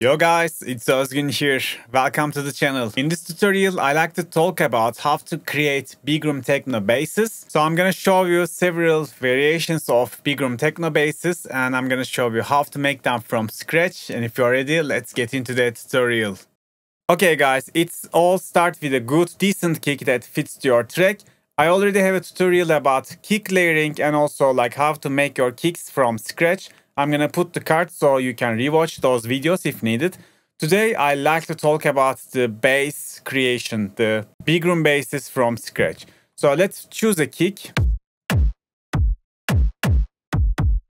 Yo guys, it's Ozgun here. Welcome to the channel. In this tutorial, I like to talk about how to create BIGROOM TECHNO basses. So I'm gonna show you several variations of BIGROOM TECHNO basses and I'm gonna show you how to make them from scratch. And if you're ready, let's get into the tutorial. Okay guys, it's all start with a good, decent kick that fits to your track. I already have a tutorial about kick layering and also like how to make your kicks from scratch. I'm gonna put the card so you can rewatch those videos if needed. Today I like to talk about the bass creation, the Bigroom basses from scratch. So let's choose a kick.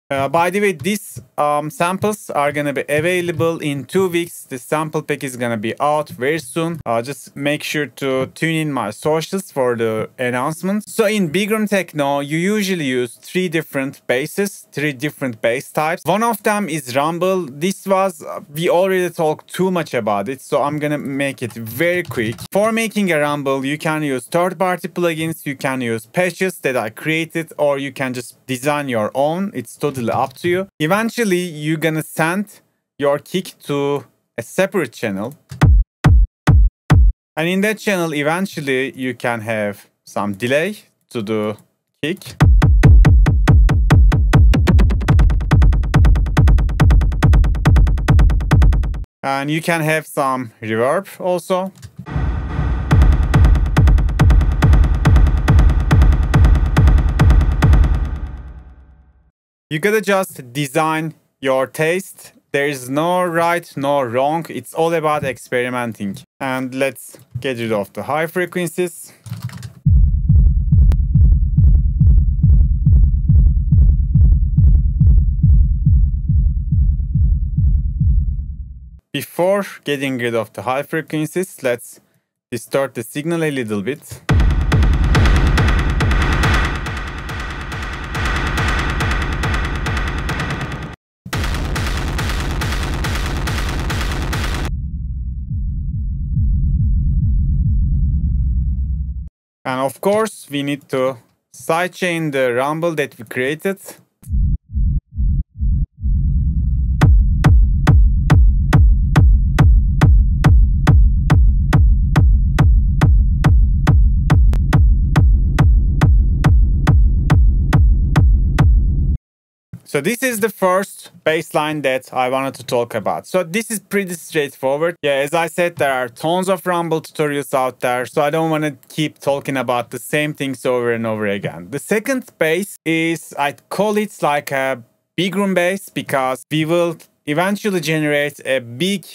By the way, these samples are going to be available in 2 weeks. The sample pack is going to be out very soon. Just make sure to tune in my socials for the announcements. So in BIGROOM TECHNO, you usually use 3 different basses, 3 different bass types. One of them is rumble. This was, we already talked too much about it, so I'm going to make it very quick. For making a rumble, you can use third-party plugins, you can use patches that I created, or you can just design your own. It's totally up to you. Eventually, you're gonna send your kick to a separate channel. And in that channel, eventually, you can have some delay to the kick. And you can have some reverb also. You gotta just design your taste. There is no right, no wrong. It's all about experimenting. And let's get rid of the high frequencies. Before getting rid of the high frequencies, let's distort the signal a little bit. And of course, we need to sidechain the rumble that we created. So this is the first baseline that I wanted to talk about. So this is pretty straightforward. Yeah, as I said, there are tons of rumble tutorials out there, so I don't want to keep talking about the same things over and over again. The second bass is, I'd call it like a Bigroom bass, because we will eventually generate a big,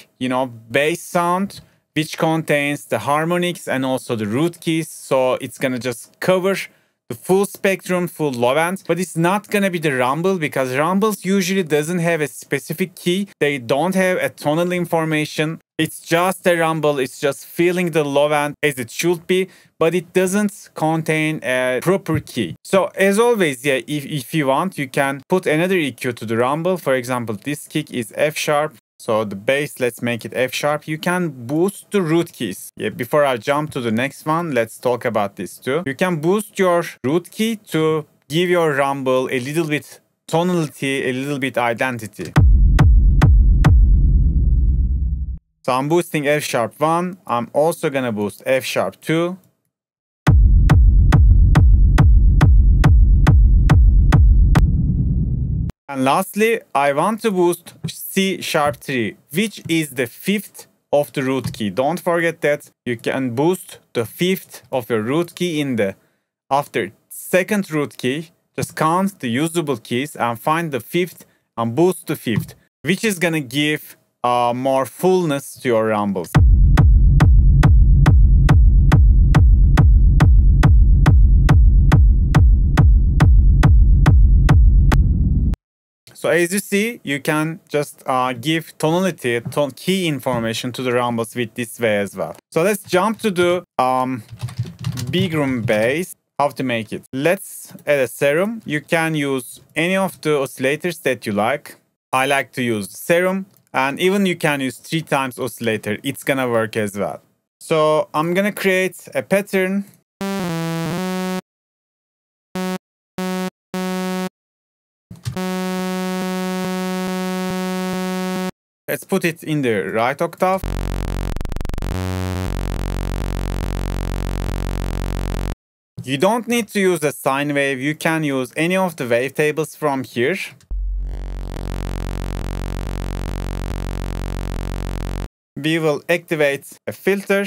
bass sound which contains the harmonics and also the root keys. So it's gonna just cover the full spectrum, full low end, but it's not gonna be the rumble, because rumbles usually doesn't have a specific key. They don't have a tonal information. It's just a rumble. It's just feeling the low end as it should be, but it doesn't contain a proper key. So as always, yeah, if you want, you can put another EQ to the rumble. For example, this kick is F sharp. So the bass, let's make it F sharp. You can boost the root keys. Yeah, before I jump to the next one, let's talk about this too. You can boost your root key to give your rumble a little bit tonality, a little bit identity. So I'm boosting F sharp 1. I'm also gonna boost F sharp 2. And lastly, I want to boost C sharp 3, which is the 5th of the root key. Don't forget that you can boost the 5th of your root key after second root key. Just count the usable keys and find the 5th and boost the 5th, which is gonna give more fullness to your rumbles. So as you see, you can just give tonality, key information to the rumbles with this way as well. So let's jump to the Bigroom Bass. How to make it? Let's add a serum. You can use any of the oscillators that you like. I like to use serum, and even you can use 3 times oscillator. It's gonna work as well. So I'm gonna create a pattern. let's put it in the right octave. You don't need to use a sine wave. You can use any of the wavetables from here. We will activate a filter.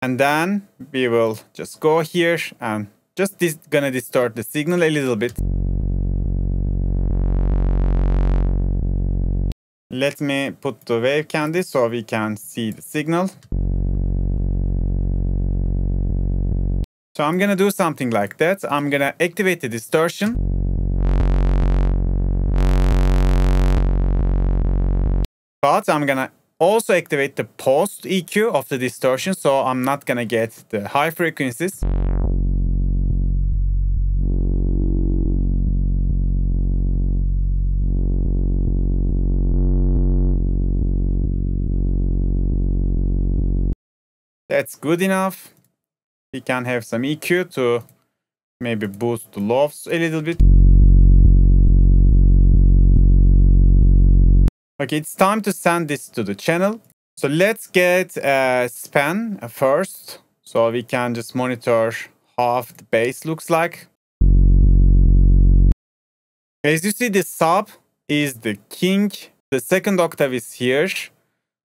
And then we will just go here and just gonna distort the signal a little bit. Let me put the wave candy so we can see the signal. So I'm gonna do something like that. I'm gonna activate the distortion. But I'm gonna also activate the post EQ of the distortion, so I'm not gonna get the high frequencies. That's good enough. We can have some EQ to maybe boost the lofts a little bit. Okay, it's time to send this to the channel. So let's get a span first, so we can just monitor how the bass looks like. As you see, the sub is the king. The second octave is here.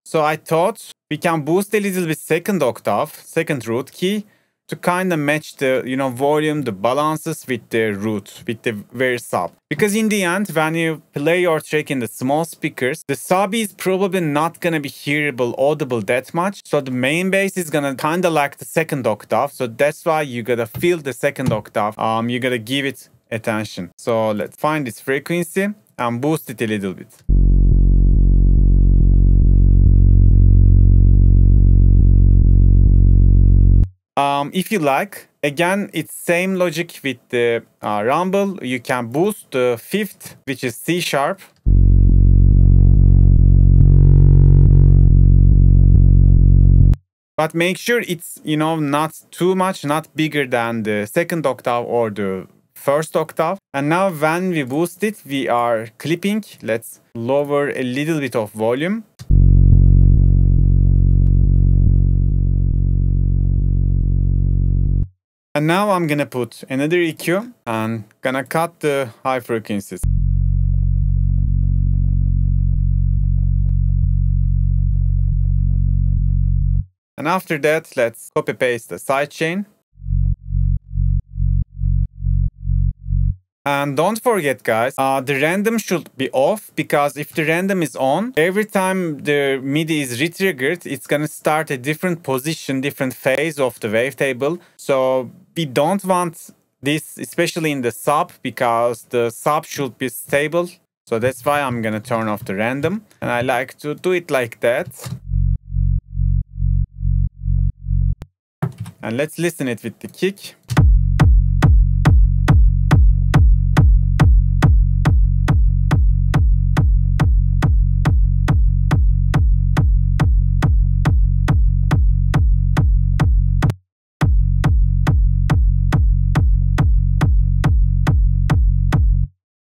So I thought we can boost a little bit second octave, second root key, to kind of match the volume, the balances with the root, with the very sub. Because in the end, when you play your track in the small speakers, the sub is probably not gonna be hearable, audible that much. So the main bass is gonna kind of like the second octave. So that's why you gotta feel the second octave. You gotta give it attention. So let's find this frequency and boost it a little bit. If you like, again, it's same logic with the rumble. You can boost the fifth, which is C sharp. But make sure it's, not too much, not bigger than the second octave or the first octave. And now when we boost it, we are clipping. Let's lower a little bit of volume. And now I'm gonna put another EQ and gonna cut the high frequencies. And after that, let's copy paste the sidechain. And don't forget, guys, the random should be off, because if the random is on, every time the MIDI is retriggered, it's gonna start a different position, different phase of the wavetable. So we don't want this, especially in the sub, because the sub should be stable. So that's why I'm gonna turn off the random. And I like to do it like that. And let's listen it with the kick.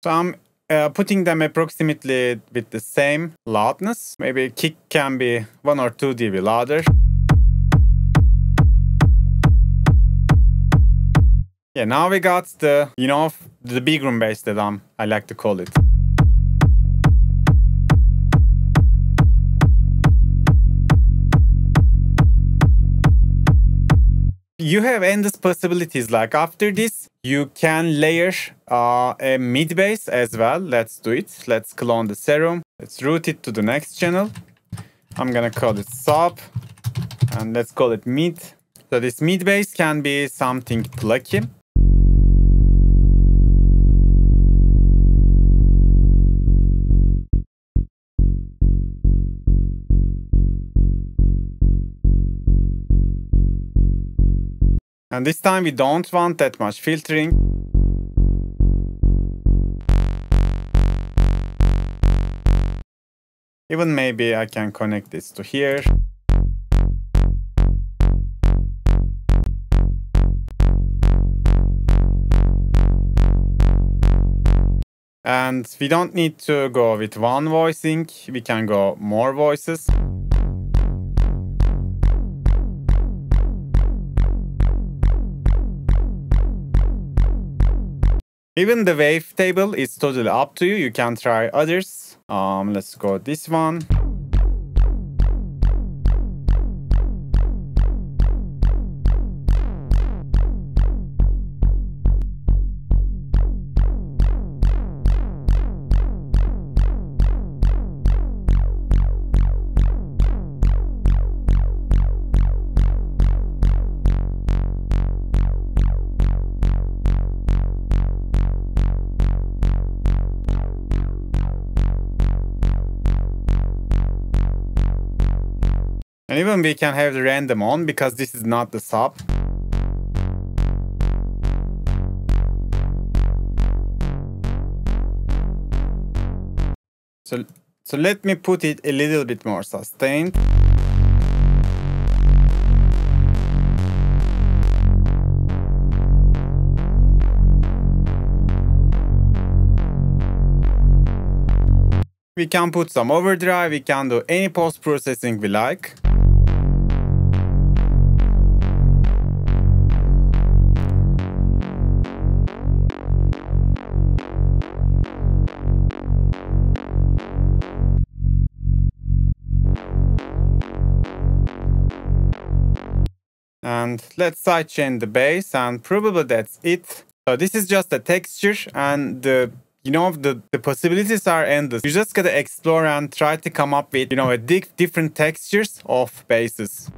So I'm putting them approximately with the same loudness. Maybe kick can be 1 or 2 dB louder. Yeah, now we got the, the Bigroom Bass that I like to call it. You have endless possibilities. Like after this, you can layer a mid bass as well. Let's do it. Let's clone the serum. Let's route it to the next channel. I'm gonna call it sub, and let's call it mid. So this mid bass can be something plucky. And this time we don't want that much filtering. Even maybe I can connect this to here. And we don't need to go with one voicing, we can go more voices. Even the wavetable is totally up to you. You can try others. Let's go this one. And even we can have the random on because this is not the sub. So let me put it a little bit more sustained. We can put some overdrive, we can do any post-processing we like. And let's sidechain the bass, and probably that's it. So this is just a texture, and the possibilities are endless. You just gotta explore and try to come up with, different textures of basses.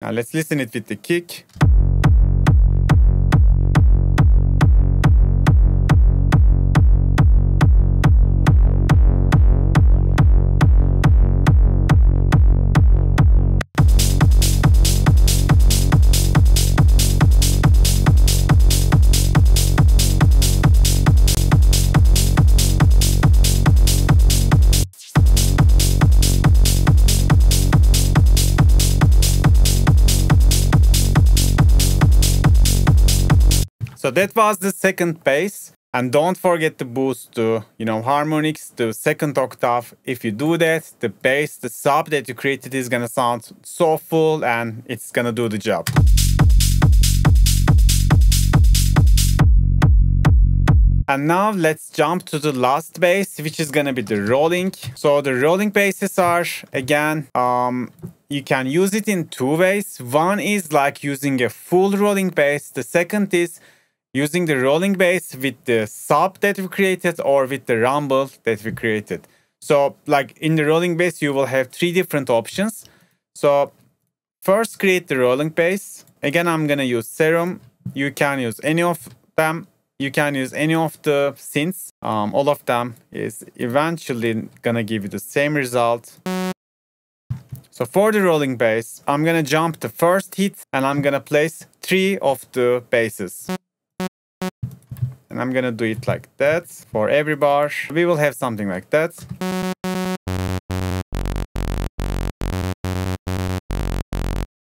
Now let's listen it with the kick. So that was the second bass, and don't forget to boost the, harmonics to second octave. If you do that, the bass, the sub that you created is gonna sound so full and it's gonna do the job. And now let's jump to the last bass, which is gonna be the rolling. So the rolling basses are, again, you can use it in two ways. One is like using a full rolling bass. The second is using the rolling bass with the sub that we created or with the rumble that we created. So like in the rolling bass, you will have three different options. So first create the rolling bass. Again, I'm gonna use Serum. You can use any of them. You can use any of the synths. All of them is eventually gonna give you the same result. So for the rolling bass, I'm gonna jump the first hit and I'm gonna place 3 of the basses. And I'm gonna do it like that for every bar. We will have something like that.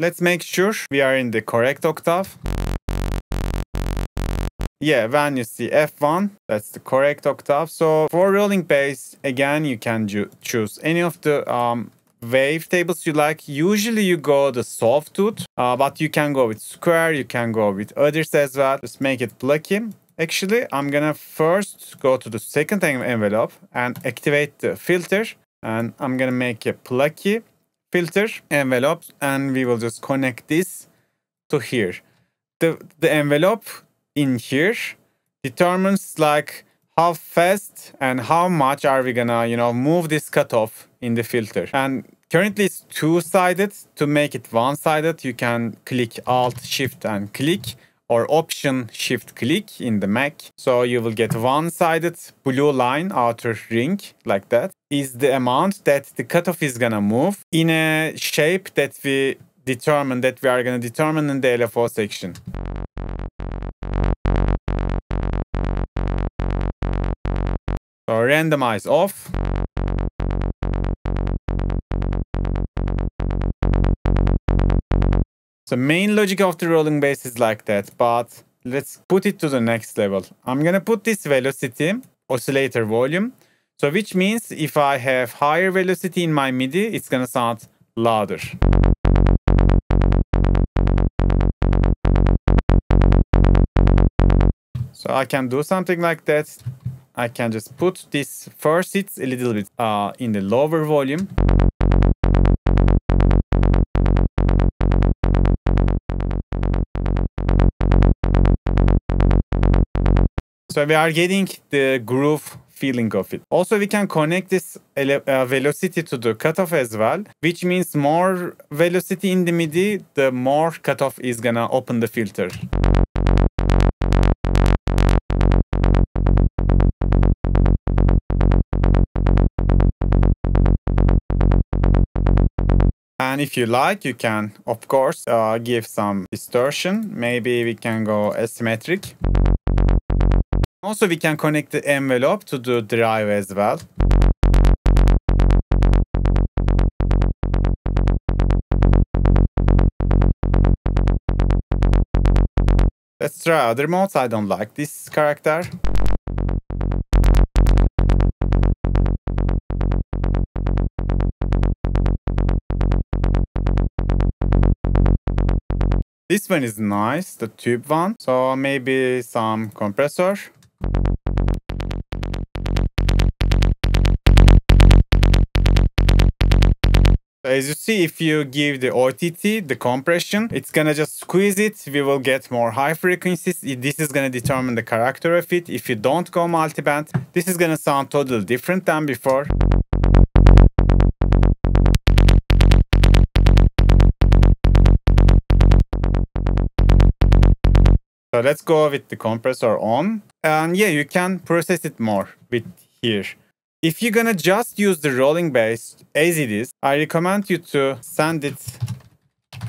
Let's make sure we are in the correct octave. Yeah, when you see F1, that's the correct octave. So for rolling bass, again, you can choose any of the wave tables you like. Usually you go the sawtooth, but you can go with square, you can go with others as well. Just make it plucky. Actually, I'm gonna first go to the second envelope and activate the filter. And I'm gonna make a plucky filter envelope, and we will just connect this to here. The envelope in here determines like how fast and how much are we gonna, move this cutoff in the filter. And currently it's two-sided. To make it one-sided, you can click Alt, Shift, and click, or Option, Shift, click in the Mac. So you will get one-sided blue line outer ring like that. Is the amount that the cutoff is gonna move in a shape that we are gonna determine in the LFO section. So randomize off. So main logic of the rolling bass is like that, but let's put it to the next level. I'm gonna put this velocity, oscillator volume. So which means if I have higher velocity in my MIDI, it's gonna sound louder. So I can do something like that. I can just put this first hits a little bit in the lower volume. So we are getting the groove feeling of it. Also, we can connect this velocity to the cutoff as well, which means more velocity in the MIDI, the more cutoff is gonna open the filter. And if you like, you can, of course, give some distortion. Maybe we can go asymmetric. Also, we can connect the envelope to the drive as well. Let's try other modes. I don't like this character. This one is nice, the tube one. So maybe some compressor. As you see, if you give the OTT, the compression, it's gonna just squeeze it. We will get more high frequencies. This is gonna determine the character of it. If you don't go multiband, this is gonna sound totally different than before. So let's go with the compressor on. And yeah, you can process it more with here. If you're gonna just use the rolling bass as it is, I recommend you to send it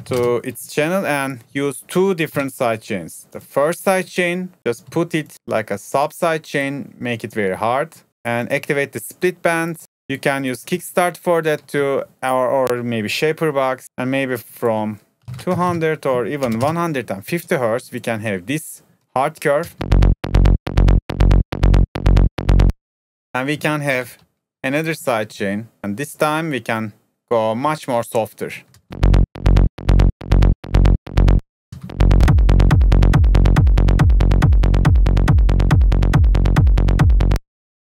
to its channel and use two different sidechains. The first sidechain, just put it like a sub sidechain, make it very hard, and activate the split band. You can use Kickstart for that too, or maybe Shaper Box, and maybe from 200 or even 150 Hz, we can have this hard curve. And we can have another sidechain, and this time we can go much more softer.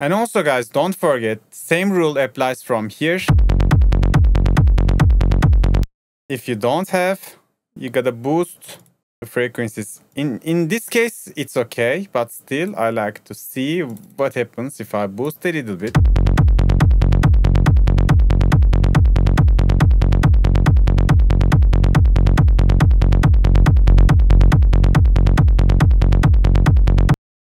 And also guys, don't forget, same rule applies from here. If you don't have, you gotta boost the frequencies. In this case, it's okay, but still, I like to see what happens if I boost a little bit.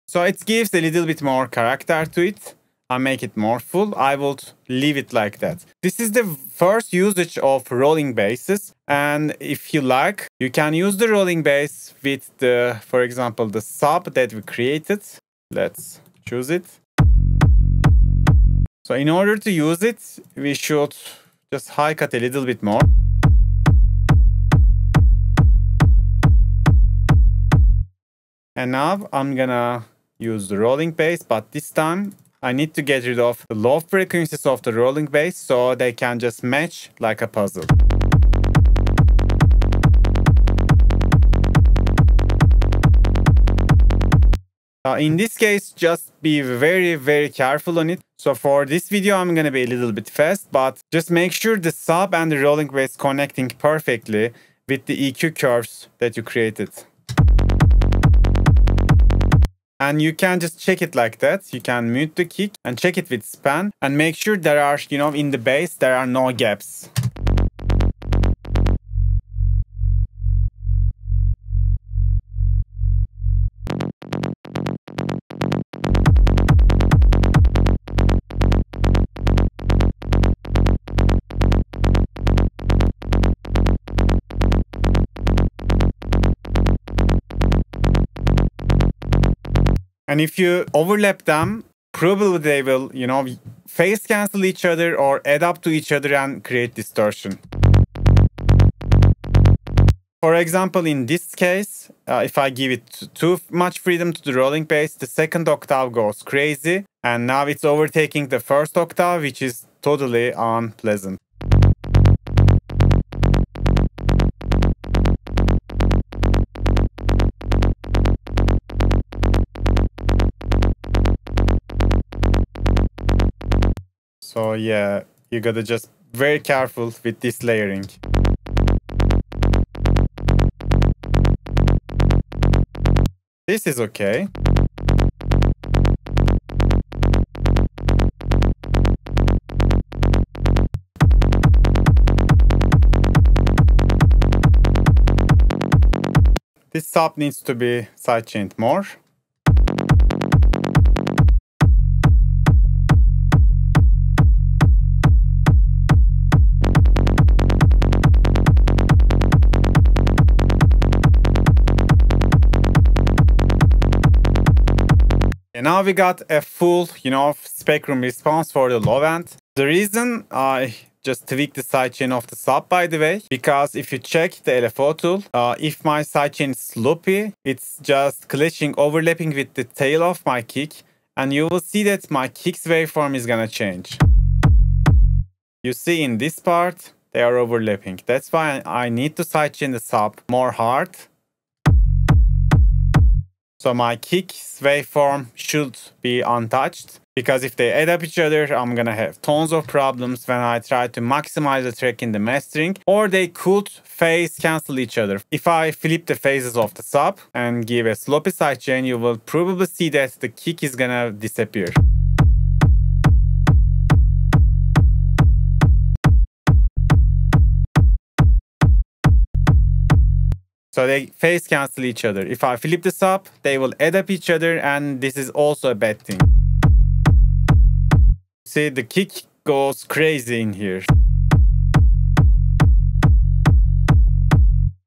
So it gives a little bit more character to it. I make it more full. I would leave it like that. This is the first usage of rolling basses. And if you like, you can use the rolling bass with the, for example, the sub that we created. Let's choose it. So in order to use it, we should just high cut a little bit more. And now I'm gonna use the rolling bass, but this time I need to get rid of the low frequencies of the rolling bass so they can just match like a puzzle. In this case, just be very, very careful on it. So for this video, I'm gonna be a little bit fast, but just make sure the sub and the rolling bass connecting perfectly with the EQ curves that you created. And you can just check it like that. You can mute the kick and check it with span and make sure there are, in the bass, there are no gaps. And if you overlap them, probably they will, phase cancel each other or add up to each other and create distortion. For example, in this case, if I give it too much freedom to the rolling bass, the second octave goes crazy. And now it's overtaking the first octave, which is totally unpleasant. So yeah, you gotta just very careful with this layering. This is okay. This sub needs to be sidechained more. And now we got a full, spectrum response for the low end. The reason I just tweak the sidechain of the sub, by the way, because if you check the LFO tool, if my sidechain is loopy, it's just glitching, overlapping with the tail of my kick, and you will see that my kick's waveform is gonna change. You see in this part, they are overlapping. That's why I need to sidechain the sub more hard. So my kick's waveform should be untouched, because if they add up each other, I'm gonna have tons of problems when I try to maximize the track in the mastering, or they could phase cancel each other. If I flip the phases of the sub and give a sloppy sidechain, you will probably see that the kick is gonna disappear. So they phase cancel each other. If I flip this up, they will add up each other, and this is also a bad thing. See, the kick goes crazy in here.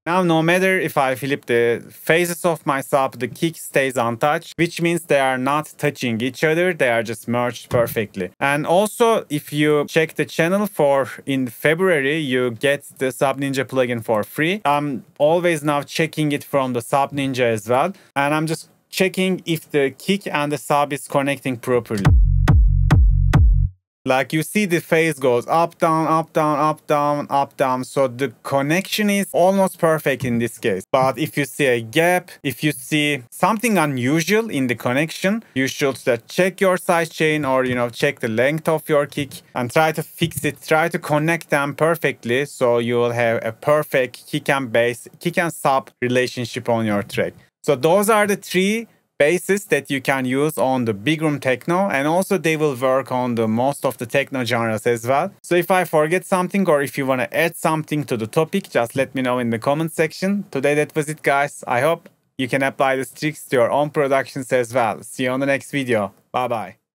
Now, no matter if I flip the phases of my sub, the kick stays untouched, which means they are not touching each other. They are just merged perfectly. And also, if you check the channel in February, you get the Sub Ninja plugin for free. I'm always now checking it from the Sub Ninja as well. And I'm just checking if the kick and the sub is connecting properly. Like you see, the phase goes up, down, up, down, up, down, up, down. So the connection is almost perfect in this case. But if you see a gap, if you see something unusual in the connection, you should check your sidechain, or, check the length of your kick and try to fix it. Try to connect them perfectly, so you will have a perfect kick and bass, kick and sub relationship on your track. So those are the three basses that you can use on the Bigroom Techno, and also they will work on the most of the techno genres as well. So if I forget something, or if you want to add something to the topic, just let me know in the comment section. Today that was it, guys. I hope you can apply these tricks to your own productions as well. See you on the next video. Bye bye.